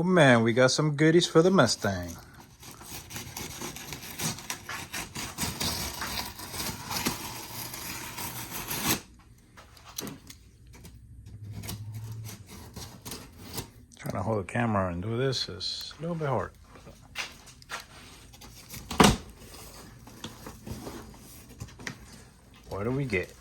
man, we got some goodies for the Mustang. Trying to hold the camera and do this is a little bit hard. What do we get?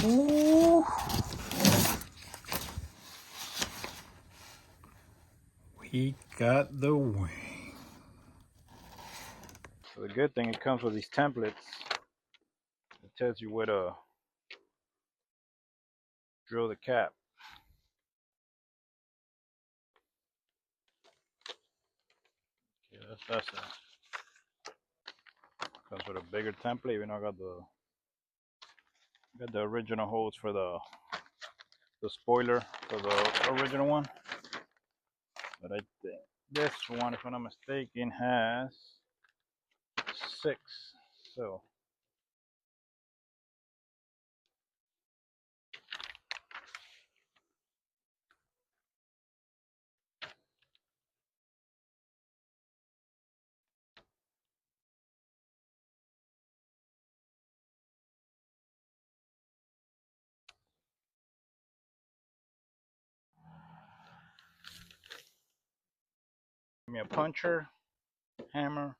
Ooh. We got the wing. So the good thing, it comes with these templates. It tells you where to drill the cap. Yeah, that's it. Comes with a bigger template. Even though I got the original holes for the spoiler for the original one. But I think this one, if I'm not mistaken, has 6. So give me a puncher, hammer,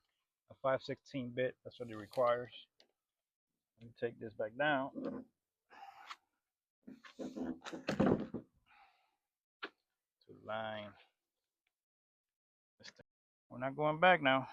a 5/16 bit. That's what it requires. Let me take this back down. To line. We're not going back now.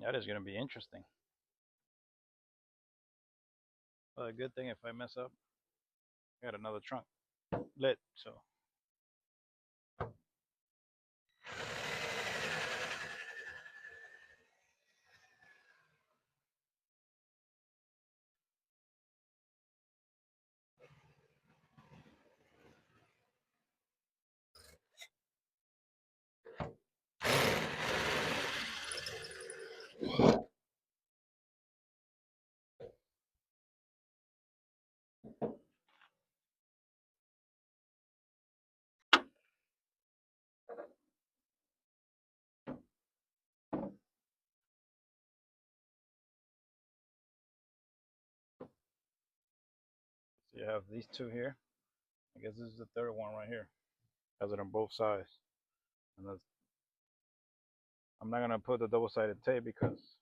That is going to be interesting. Well, a good thing if I mess up, I got another trunk lit, so. So you have these two here. I guess this is the third one right here. Has it on both sides. And I'm not gonna put the double-sided tape because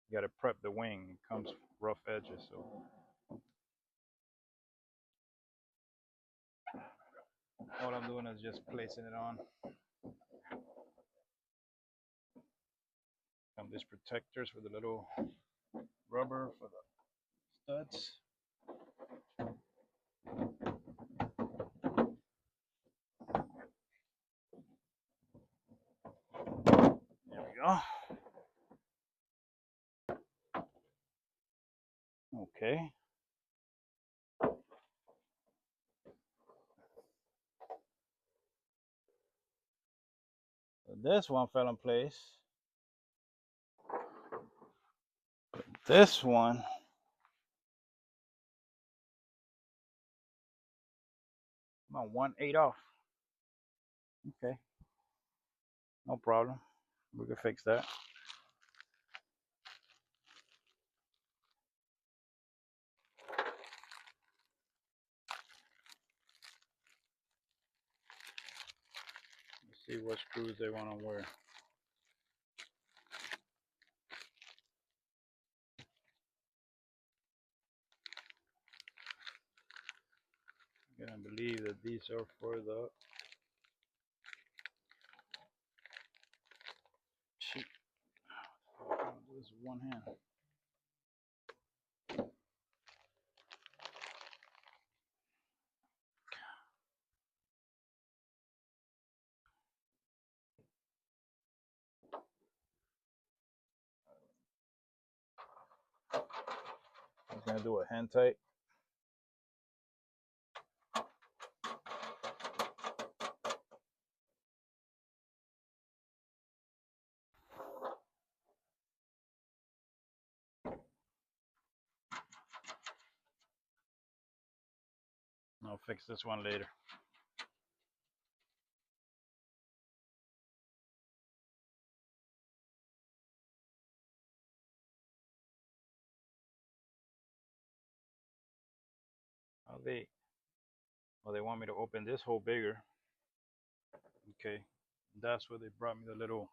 you gotta prep the wing. It comes rough edges, so. All I'm doing is just placing it on. These protectors with the little rubber for the studs. There we go. Okay. So this one fell in place. This one, I'm on 1/8 off. Okay. No problem. We can fix that. Let's see what screws they want to wear. I'm gonna believe that these are for the sheet. this one hand. I'm gonna do a hand tight. I'll fix this one later. Oh, they want me to open this hole bigger. Okay, that's where they brought me the little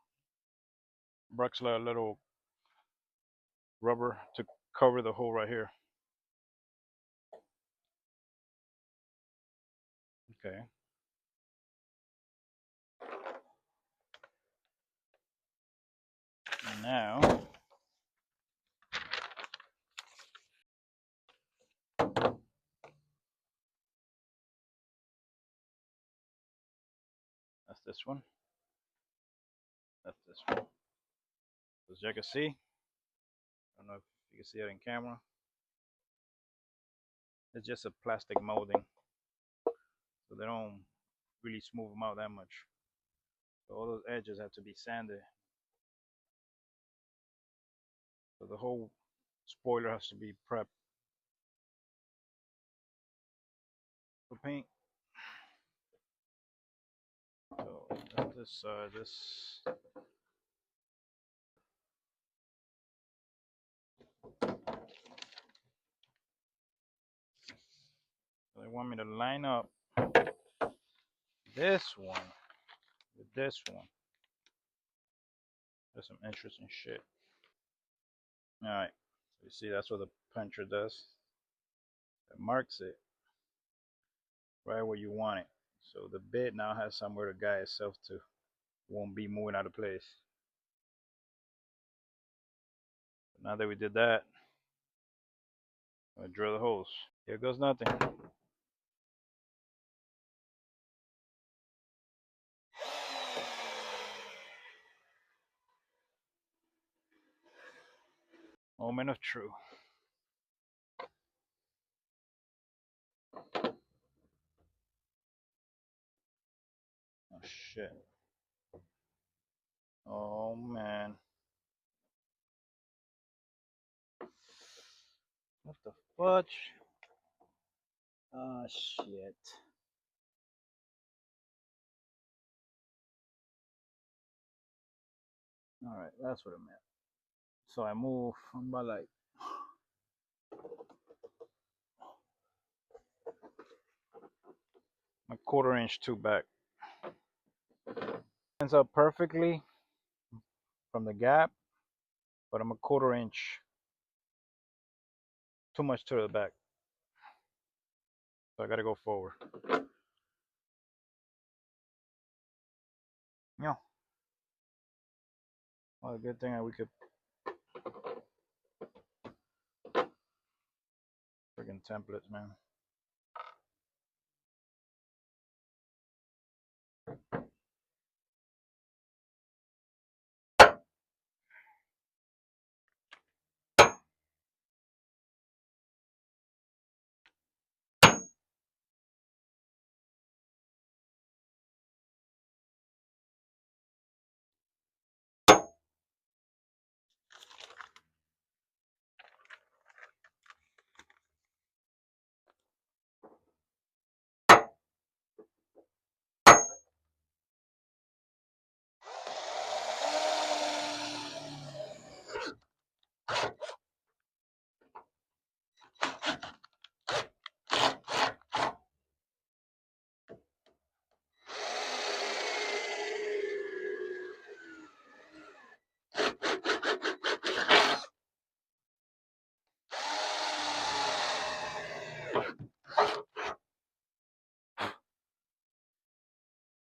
Bruxler little rubber to cover the hole right here. Okay. And now that's this one. That's this one. As you can see, I don't know if you can see it in camera. It's just a plastic molding, so they don't really smooth them out that much. So all those edges have to be sanded. So the whole spoiler has to be prepped for paint. So this they want me to line up this one with this one. That's some interesting shit. All right, so you see that's what the puncher does. It marks it right where you want it. So the bit now has somewhere to guide itself to. Won't be moving out of place. Now that we did that, I'm gonna drill the holes. Here goes nothing. Moment of truth. Oh shit. Oh man. What the fudge? Oh shit. Alright, that's what I meant. So I move about like a 1/4 inch too back. Ends up perfectly from the gap, but I'm a 1/4 inch too much to the back. So I gotta go forward. Yeah. Well, a good thing that we could friggin' templates, man.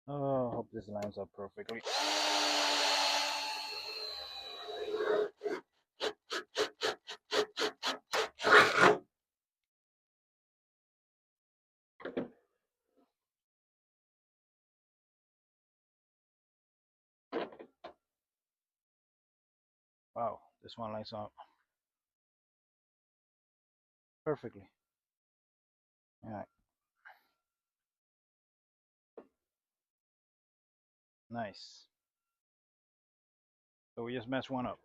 Oh, I hope this lines up perfectly. Wow, this one lines up perfectly. All right, nice. So we just messed one up.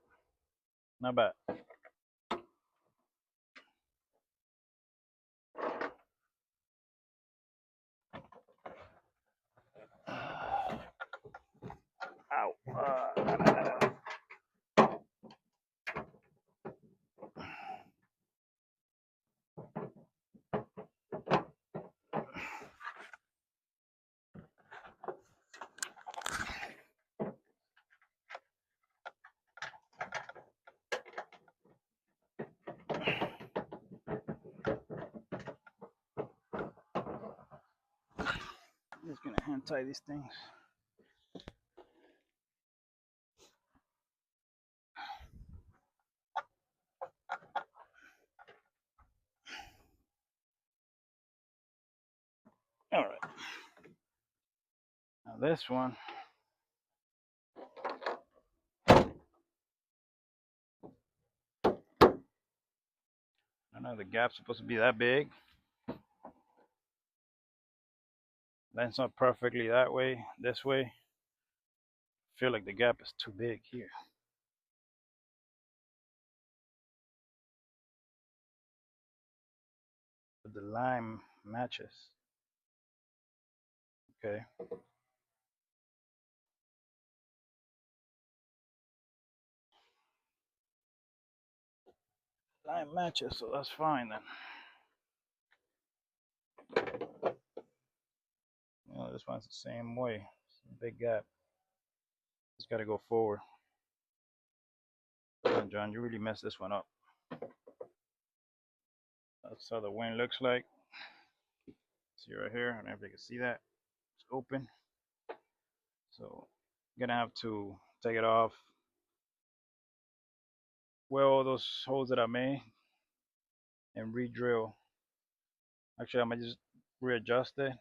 Not bad. Ow. I'm just gonna hand tie these things. All right. Now this one, I know the gap's supposed to be that big. Lines up perfectly that way, this way. I feel like the gap is too big here. But the line matches. Okay. Line matches, so that's fine then. You know, this one's the same way. Big gap. Just gotta go forward. Come on, John, you really messed this one up. That's how the wing looks like. See right here, I don't know if you can see that. It's open. So I'm gonna have to take it off. Well, all those holes that I made and re-drill. Actually, I'm gonna just readjust it,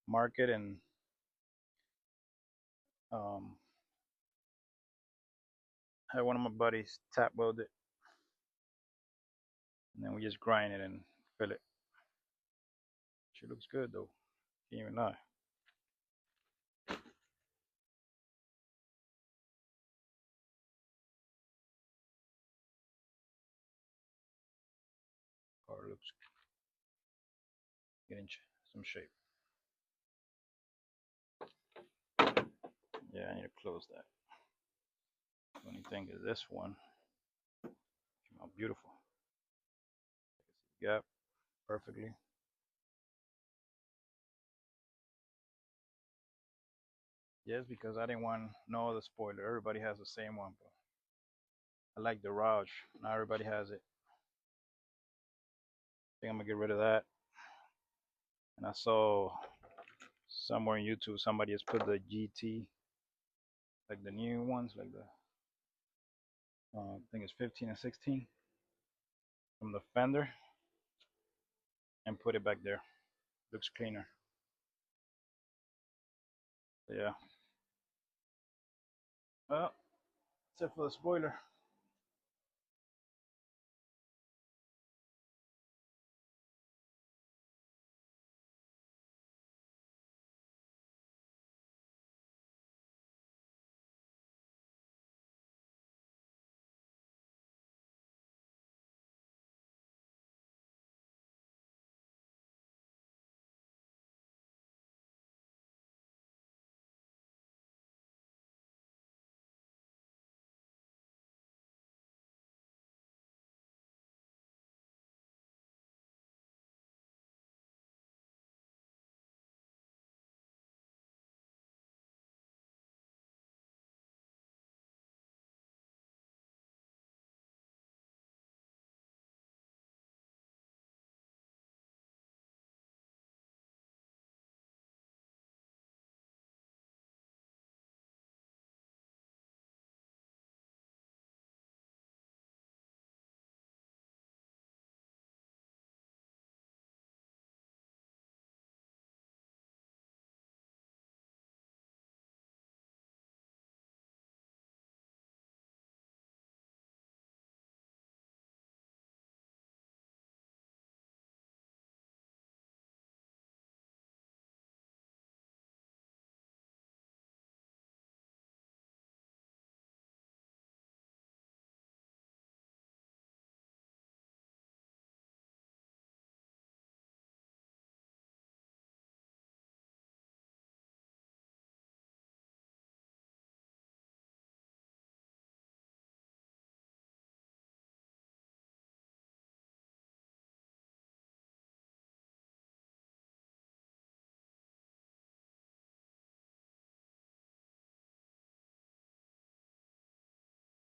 mark it, and um, have one of my buddies tap weld it, and then we just grind it and fill it. She looks good though. Can't even lie. Car looks getting some shape. Yeah, I need to close that. Funny thing is this one came out beautiful. Gap perfectly. Yes, because I didn't want no other spoiler. Everybody has the same one, but I like the Roush. Not everybody has it. I think I'm gonna get rid of that. And I saw somewhere on YouTube somebody has put the GT, like the new ones, like the I think it's 15 and 16 from the fender, and put it back there. Looks cleaner. So yeah. Well, that's it for the spoiler.